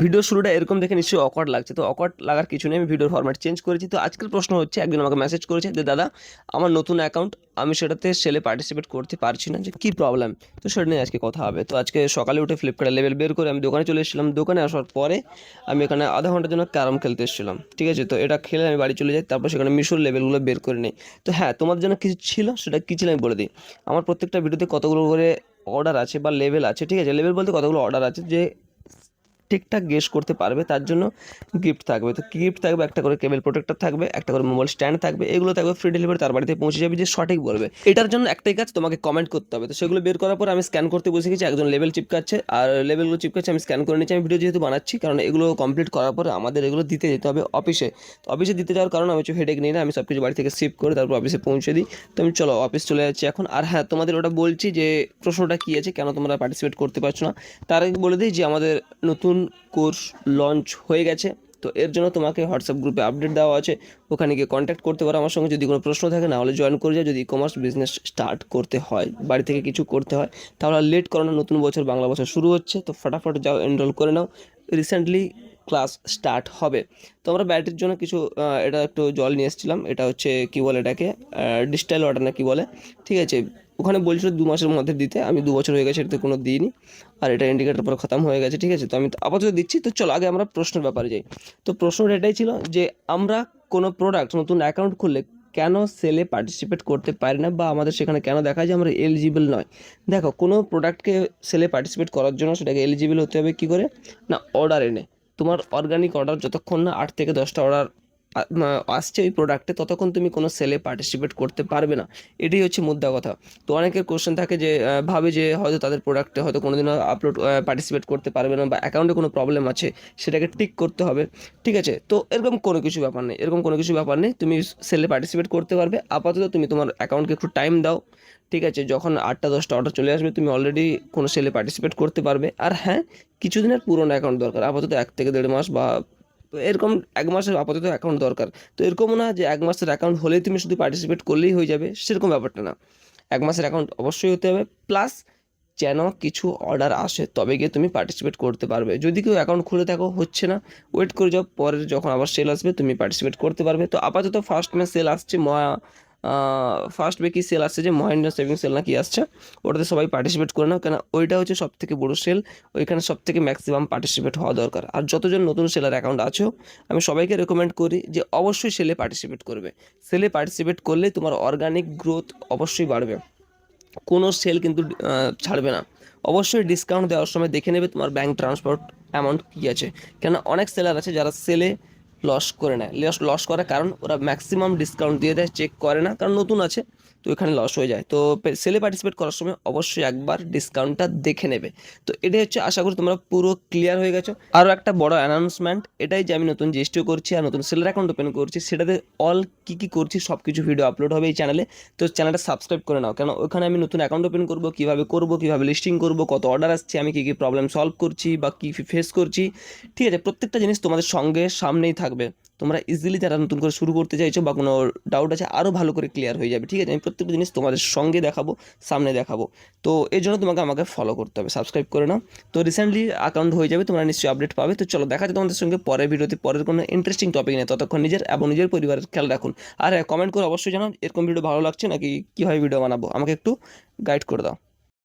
Video শুরুটা এরকম দেখে নিশ্চয়ই অকওয়ার্ড লাগছে, তো অকওয়ার্ড লাগার কিছু নেই, আমি ভিডিওর ফরম্যাট চেঞ্জ করেছি। তো আজকের প্রশ্ন হচ্ছে, একজন আমাকে মেসেজ করেছে যে দাদা আমার নতুন অ্যাকাউন্ট, আমি সেটাতে সেলে পার্টিসিপেট করতে পারছি না, যে কী প্রবলেম। তো সেটা নিয়ে আজকে কথা হবে। তো আজকে সকালে উঠে ফ্লিপকার্টের লেভেল বের করে আমি দোকানে চলে এসেছিলাম। দোকানে আসার পরে আমি এখানে আধা ঘন্টার জন্য ক্যারম খেলতে এসেছিলাম, ঠিক আছে। তো এটা খেলে আমি বাড়ি চলে যাই, তারপর সেখানে মিশোর লেভেলগুলো বের করে নিই। তো হ্যাঁ, তোমাদের জন্য কিছু ছিল, সেটা কী ছিল আমি বলে দিই। আমার প্রত্যেকটা ভিডিওতে কতগুলো করে অর্ডার আছে বা লেভেল আছে, ঠিক আছে। লেভেল বলতে কতগুলো অর্ডার আছে, যে ঠিকঠাক গেস করতে পারবে তার জন্য গিফট থাকবে। তো গিফট থাকবে, একটা করে কেবল প্রোটেক্টর থাকবে, একটা করে মোবাইল স্ট্যান্ড থাকবে, এগুলো থাকবে ফ্রি ডেলিভারি, তার বাড়িতে পৌঁছে যাবে যে সঠিক বলবে। এটার জন্য একটাই কাজ, তোমাকে কমেন্ট করতে হবে। তো সেগুলো বের করার পর আমি স্ক্যান করতে বসে গেছি, একজন লেভেল চিপকাচ্ছে আর লেভেলগুলো চিপকাচ্ছে, আমি স্ক্যান করে নিচ্ছি। আমি ভিডিও যেহেতু বানাচ্ছি, কারণ এগুলো কমপ্লিট করার পরে আমাদের এগুলো দিতে যেতে হবে অফিসে। তো অফিসে দিতে যাওয়ার কারণে আমি হেডেক নিই না, আমি সব কিছু বাড়ি থেকে শিফট করে তারপর অফিসে পৌঁছে দিই। তো আমি চলো অফিস চলে যাচ্ছি এখন। আর হ্যাঁ, তোমাদের ওটা বলছি যে প্রশ্নটা কী আছে, কেন তোমরা পার্টিসিপেট করতে পারছো না। তার আগে বলে দিই যে আমাদের নতুন কোর্স লঞ্চ হয়ে গেছে। তো এর জন্য তোমাকে হোয়াটসঅ্যাপ গ্রুপে আপডেট দেওয়া আছে, ওখানে গিয়ে কন্ট্যাক্ট করতে পারো আমার সঙ্গে যদি কোনো প্রশ্ন থাকে, না হলে জয়েন করে যাও। যদি ই কমার্স বিজনেস স্টার্ট করতে হয়, বাড়ি থেকে কিছু করতে হয়, তাহলে আর লেট করো না। নতুন বছর, বাংলা বছর শুরু হচ্ছে, তো ফটাফট যাও, এনরোল করে নাও। রিসেন্টলি ক্লাস স্টার্ট হবে। তো আমরা ব্যাটারির জন্য কিছু এটা একটু জল নিয়ে এসেছিলাম, এটা হচ্ছে কী বলে এটাকে, ডিস্টাইল ওয়াটার না কী বলে, ঠিক আছে। ওখানে বলছিল 2 মাসের মধ্যে দিতে, আমি 2 বছর হয়ে গেছে এটাতে কোনো দিইনি। আর এটা ইন্ডিকেটার পরে খতম হয়ে গেছে, ঠিক আছে। তো আমি আপাতত দিচ্ছি। তো চলো আগে আমরা প্রশ্নের ব্যাপারে যাই। তো প্রশ্নটা এটাই ছিল যে আমরা কোনো প্রোডাক্ট নতুন অ্যাকাউন্ট খুললে কেন সেলে পার্টিসিপেট করতে পারি না, বা আমাদের সেখানে কেন দেখায় যে আমরা এলিজিবল নয়। দেখো, কোনো প্রোডাক্টকে সেলে পার্টিসিপেট করার জন্য সেটাকে এলিজিবল হতে হবে কী করে, না অর্ডার এনে। তোমার অর্গানিক অর্ডার যতক্ষণ না 8 থেকে 10টা অর্ডার আসছে ওই প্রোডাক্টে, ততক্ষণ তুমি কোনো সেলে পার্টিসিপেট করতে পারবে না। এটাই হচ্ছে মুদ্রা কথা। তো অনেকের কোশ্চেন থাকে যে ভাবে যে হয়তো তাদের প্রোডাক্টে হয়তো কোনোদিনও আপলোড পার্টিসিপেট করতে পারবে না, বা অ্যাকাউন্টে কোনো প্রবলেম আছে, সেটাকে ঠিক করতে হবে, ঠিক আছে। তো এরকম কোনো কিছু ব্যাপার নেই, এরকম কোনো কিছু ব্যাপার নেই, তুমি সেলে পার্টিসিপেট করতে পারবে। আপাতত তুমি তোমার অ্যাকাউন্টকে একটু টাইম দাও, ঠিক আছে। যখন 8টা 10টা অর্ডার চলে আসবে, তুমি অলরেডি কোনো সেলে পার্টিসিপেট করতে পারবে। আর হ্যাঁ, কিছুদিনের পুরনো অ্যাকাউন্ট দরকার, আপাতত 1 থেকে 1.5 মাস বা এরকম 1 মাসের আপাতত অ্যাকাউন্ট দরকার। তো এরকমও না যে 1 মাসের অ্যাকাউন্ট হলেই তুমি শুধু পার্টিসিপেট করলেই হয়ে যাবে, সেরকম ব্যাপারটা না। 1 মাসের অ্যাকাউন্ট অবশ্যই হতে হবে, প্লাস যেন কিছু অর্ডার আসে তবে গিয়ে তুমি পার্টিসিপেট করতে পারবে। যদি কেউ অ্যাকাউন্ট খুলে থাকো, হচ্ছে না, ওয়েট করে যাও, পরের যখন আবার সেল আসবে তুমি পার্টিসিপেট করতে পারবে। তো আপাতত ফার্স্ট মে সেল আসছে, ফার্স্ট মে কি সেল আসছে, যে মহেন্দ্র সেভিং সেল না কি আসছে, ওটাতে সবাই পার্টিসিপেট করে নাও, কেন ওইটা হচ্ছে সব থেকে বড়ো সেল। ওইখানে সব থেকে ম্যাক্সিমাম পার্টিসিপেট হওয়া দরকার। আর যতজন নতুন সেলার অ্যাকাউন্ট আছো, আমি সবাইকে রেকমেন্ড করি যে অবশ্যই সেলে পার্টিসিপেট করবে। সেলে পার্টিসিপেট করলে তোমার অর্গানিক গ্রোথ অবশ্যই বাড়বে। কোনো সেল কিন্তু ছাড়বে না। অবশ্যই ডিসকাউন্ট দেওয়ার সময় দেখে নেবে তোমার ব্যাঙ্ক ট্রান্সফার অ্যামাউন্ট কী আছে, কেন অনেক সেলার আছে যারা সেলে লস করে নেয়। লস করার কারণ ওরা ম্যাক্সিমাম ডিসকাউন্ট দিয়ে দেয়, চেক করে না, কারণ নতুন আছে, তো এখানে লস হয়ে যায়। তো সেলে পার্টিসিপেট করার সময় অবশ্যই একবার ডিসকাউন্টটা দেখে নেবে। তো এটাই হচ্ছে, আশা করি তোমরা পুরো ক্লিয়ার হয়ে গেছো। আরও একটা বড় অ্যানাউন্সমেন্ট এটাই যে আমি নতুন জিএসটিও করছি আর নতুন সেলার অ্যাকাউন্ট ওপেন করছি, সেটাতে অল কী কী করছি সব কিছু ভিডিও আপলোড হবে এই চ্যানেলে। তো চ্যানেলটা সাবস্ক্রাইব করে নাও, কেন ওখানে আমি নতুন অ্যাকাউন্ট ওপেন করবো, কীভাবে লিস্টিং করবো, কত অর্ডার আসছে, আমি কী কী প্রবলেম সলভ করছি বা কী ফেস করছি, ঠিক আছে। প্রত্যেকটা জিনিস তোমাদের সঙ্গে সামনেই থাকবে। তোমরা ইজিলি যারা নতুন করে শুরু করতে চাইছো বা কোনো ডাউট আছে, আরও ভালো করে ক্লিয়ার হয়ে যাবে, ঠিক আছে। আমি প্রত্যেকটা জিনিস তোমাদের সঙ্গে দেখাবো, সামনে দেখাবো। তো এই জন্য তোমাকে আমাকে ফলো করতে হবে, সাবস্ক্রাইব করে নাও। তো রিসেন্টলি অ্যাকাউন্ট হয়ে যাবে, তোমরা নিশ্চয়ই আপডেট পাবে। তো চলো দেখা যায় তোমাদের সঙ্গে পরের ভিডিওতে, পরের কোনো ইন্টারেস্টিং টপিক নেই। ততক্ষণ নিজের এবং নিজের পরিবারের খেয়াল রাখুন। আর হ্যাঁ, কমেন্ট করে অবশ্যই জানাও এরকম ভিডিও ভালো লাগছে নাকি, কীভাবে ভিডিও বানাবো, আমাকে একটু গাইড করে দাও।